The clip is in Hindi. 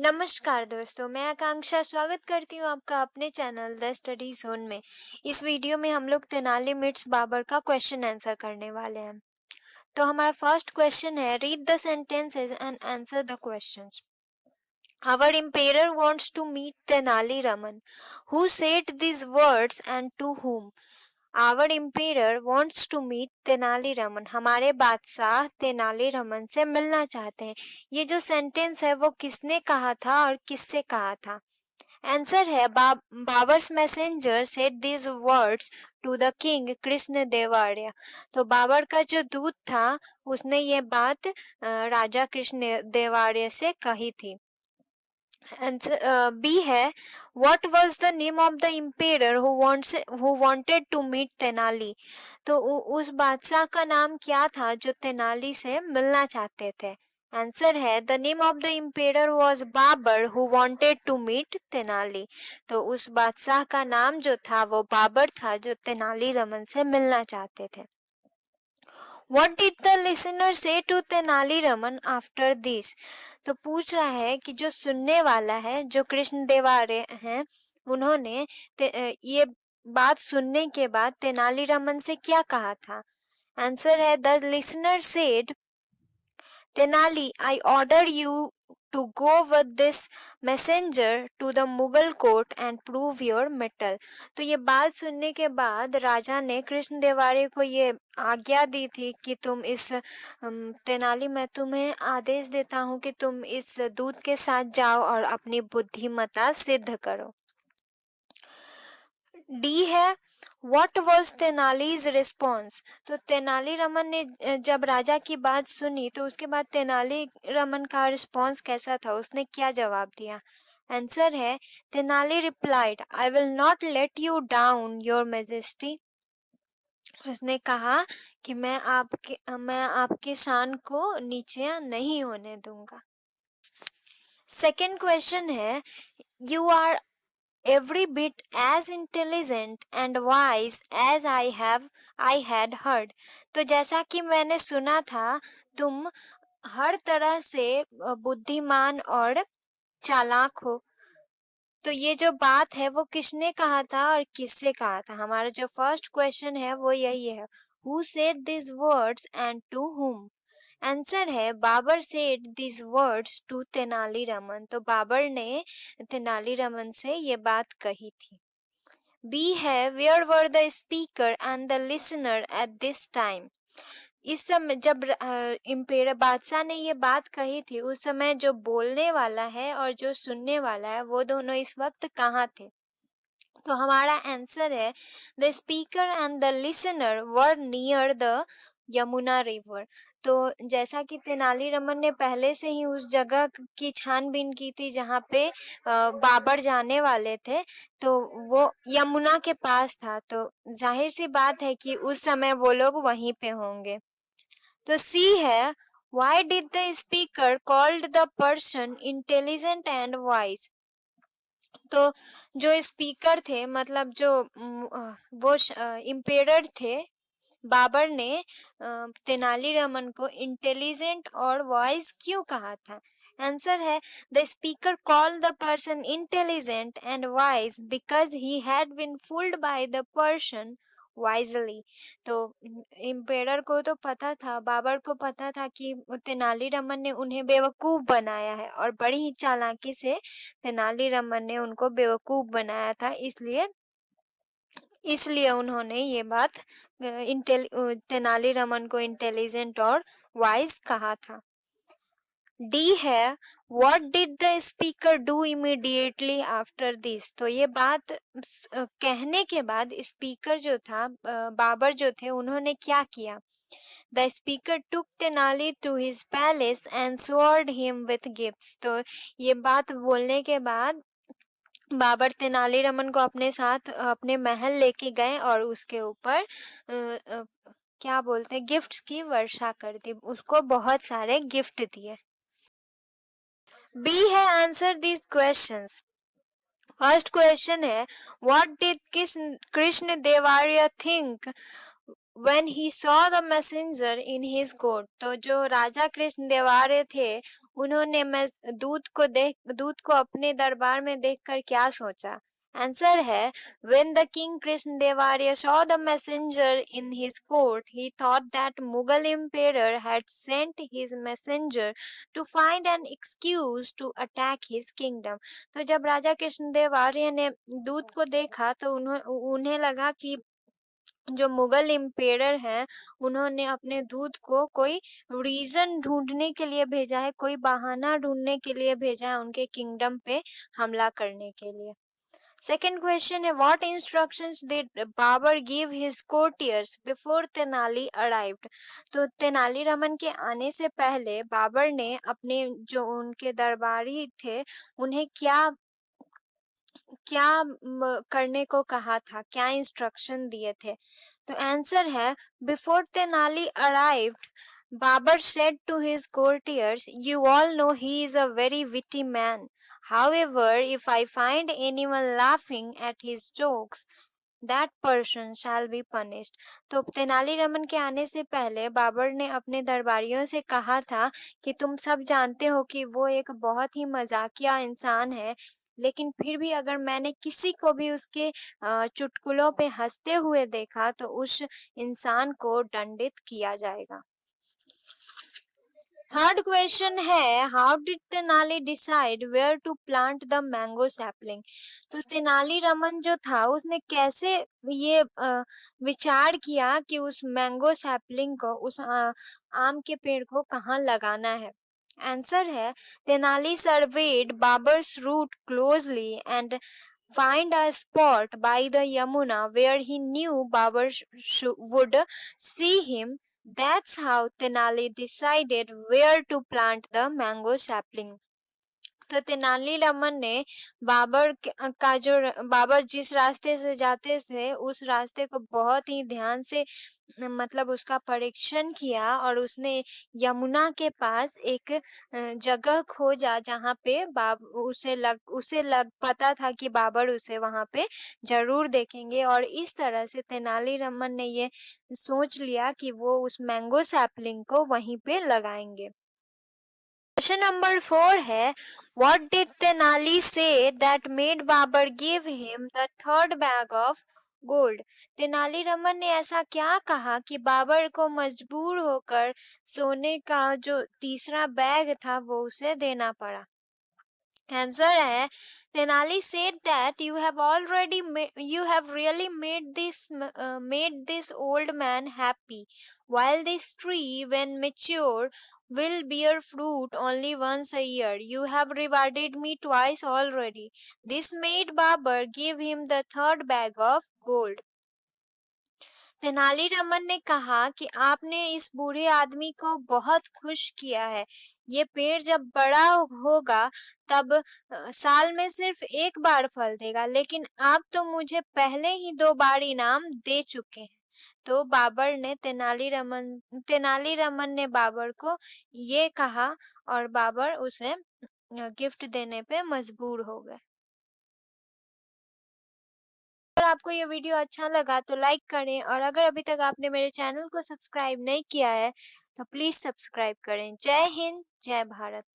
नमस्कार दोस्तों, मैं आकांक्षा स्वागत करती हूँ आपका अपने चैनल द स्टडी जोन में। इस वीडियो में हम लोग तेनाली मिर्च बाबर का क्वेश्चन आंसर करने वाले हैं। तो हमारा फर्स्ट क्वेश्चन है, read the sentences and answer the questions. Our emperor wants to meet Tenali Raman. Who said these words and to whom? Our emperor wants to meet Tenali Raman. हमारे बादशाह तेनाली रमन से मिलना चाहते हैं. ये जो सेंटेंस है वो किसने कहा था और किससे कहा था? आंसर है Babur's messenger said these words to the king Krishna Devaraya. तो बाबर का जो दूत था उसने ये बात राजा कृष्ण देवार्य से कही थी. आंसर बी है, what was the name of the emperor who wanted to meet Tenali. तो उस बादशाह का नाम क्या था जो तेनाली से मिलना चाहते थे? आंसर है, the name of the emperor was Babur who wanted to meet Tenali. तो उस बादशाह का नाम जो था वो बाबर था जो तेनाली रमन से मिलना चाहते थे. What did the listener say to Tenali Raman after this? तो पूछ रहा है कि जो सुनने वाला है, जो कृष्ण देवारे हैं, उन्होंने ये बात सुनने के बाद तेनाली रमन से क्या कहा था? आंसर है, the listener said, Tenali, I order you to go with this messenger to the Mughal court and prove your mettle. तो ये बात सुनने के बाद राजा ने कृष्ण देवारे को ये आज्ञा दी थी कि तुम इस तेनाली, मैं तुम्हें आदेश देता हूँ कि तुम इस दूत के साथ जाओ और अपनी बुद्धिमत्ता सिद्ध करो. डी है, वॉट वॉज तेनालीज रिस्पॉन्स. तो तेनाली रमन ने जब राजा की बात सुनी तो उसके बाद तेनाली रमन का रिस्पॉन्स कैसा था, उसने क्या जवाब दिया? आंसर है, Tenali replied, I will not let you down your majesty. उसने कहा कि मैं आपकी शान को नीचे नहीं होने दूंगा. सेकेंड क्वेश्चन है, you are every bit as intelligent and wise as I had heard. तो जैसा कि मैंने सुना था, तुम हर तरह से बुद्धिमान और चालाक हो. तो ये जो बात है वो किसने कहा था और किससे कहा था? हमारा जो फर्स्ट क्वेश्चन है वो यही है, who said this words and to whom. Answer है, Babur said this words to Tenali Raman. तो बाबर ने तेनाली रमन से ये बात कही थी. बी है, where were the speaker and the listener at this time. इस समय जब इम्पेयर बादशाह ने ये बात कही थी, उस समय जो बोलने वाला है और जो सुनने वाला है वो दोनों इस वक्त कहाँ थे? तो हमारा आंसर है, the speaker and the listener were near the Yamuna river. तो जैसा कि तेनाली रमन ने पहले से ही उस जगह की छानबीन की थी जहाँ पे बाबर जाने वाले थे, तो वो यमुना के पास था. तो जाहिर सी बात है कि उस समय वो लोग वहीं पे होंगे. तो सी है, why did the speaker called the person intelligent and wise. तो जो स्पीकर थे, मतलब जो वो इम्पेरर थे, बाबर ने तेनाली रमन को इंटेलिजेंट और वाइज क्यों कहा था? आंसर है, the speaker call the person intelligent and wise because he had been fooled by the person wisely. तो इम्पेरर को तो पता था, बाबर को पता था कि तेनाली रमन ने उन्हें बेवकूफ बनाया है और बड़ी ही चालाकी से तेनाली रमन ने उनको बेवकूफ बनाया था. इसलिए इसलिए उन्होंने ये बात तेनाली रमन को इंटेलिजेंट और वाइज कहा था. डी है, what did the speaker do immediately after this. तो ये बात कहने के बाद स्पीकर जो था, बाबर जो थे, उन्होंने क्या किया? The speaker took Tenali to his palace and showered him with gifts. तो ये बात बोलने के बाद बाबर तेनाली रमन को अपने साथ अपने महल लेके गए और उसके ऊपर क्या बोलते, गिफ्ट्स की वर्षा कर दी, उसको बहुत सारे गिफ्ट दिए. बी है, answer this questions. First question है, what did Krishna Devaraya think when he saw the messenger in his court, तो जो राजा कृष्ण देवारे थे उन्होंने दूत को अपने दरबार में देखकर क्या सोचा? आंसर है when the king Krishna Devarya saw the messenger in his court, he thought that Mughal emperor had sent his messenger to find an excuse to attack his kingdom. तो जब राजा कृष्ण देवार्य ने दूत को देखा तो उन्हें लगा कि जो मुगल एम्पेरर हैं उन्होंने अपने दूत को कोई रीजन ढूंढने के लिए भेजा है, कोई बहाना ढूंढने के लिए भेजा है उनके किंगडम पे हमला करने के लिए। सेकेंड क्वेश्चन है what instructions did Babur give his courtiers before Tenali arrived. तो तेनालीरामन के आने से पहले बाबर ने अपने जो उनके दरबारी थे उन्हें क्या क्या करने को कहा था, क्या इंस्ट्रक्शन दिए थे? तो आंसर है before Tenali arrived Babur said to his courtiers, you all know he is a very witty man. However, if I find anyone laughing at his jokes, that person shall be punished. तो तेनालीरामन के आने से पहले बाबर ने अपने दरबारियों से कहा था कि तुम सब जानते हो कि वो एक बहुत ही मजाकिया इंसान है, लेकिन फिर भी अगर मैंने किसी को भी उसके चुटकुलों पे हंसते हुए देखा तो उस इंसान को दंडित किया जाएगा। थर्ड क्वेश्चन है how did Tenali decide where to plant the mango sapling. तो तेनालीरामन जो था उसने कैसे ये विचार किया कि उस मैंगो सैपलिंग को, उस आम के पेड़ को कहाँ लगाना है? आंसर है Tenali surveyed Babur's route closely and find a spot by the Yamuna where he knew Babar would see him. That's how Tenali decided where to plant the mango sapling. तो तेनालीरामन ने बाबर जिस रास्ते से जाते थे उस रास्ते को बहुत ही ध्यान से मतलब उसका परीक्षण किया और उसने यमुना के पास एक जगह खोजा जहाँ पे उसे लग पता था कि बाबर उसे वहाँ पे जरूर देखेंगे और इस तरह से तेनालीरामन ने ये सोच लिया कि वो उस मैंगो सैपलिंग को वहीं पे लगाएंगे। क्वेश्चन नंबर 4 है what did Tenali say that made Babur give him the third bag of gold. Tenaliraman ने ऐसा क्या कहा कि बाबर को मजबूर होकर सोने का जो तीसरा बैग था वो उसे देना पड़ा? आंसर है Tenali said that you have really made this old man happy. While this tree, when mature, will bear fruit only once a year, you have rewarded me twice already. This made Babar give him the third bag of gold. Tenali Raman ने कहा कि आपने इस बूढ़े आदमी को बहुत खुश किया है। ये पेड़ जब बड़ा होगा तब साल में सिर्फ एक बार फल देगा, लेकिन आप तो मुझे पहले ही 2 बार इनाम दे चुके हैं। तो तेनालीरामन ने बाबर को ये कहा और बाबर उसे गिफ्ट देने पे मजबूर हो गए। अगर आपको ये वीडियो अच्छा लगा तो लाइक करें और अगर अभी तक आपने मेरे चैनल को सब्सक्राइब नहीं किया है तो प्लीज सब्सक्राइब करें। जय हिंद, जय भारत।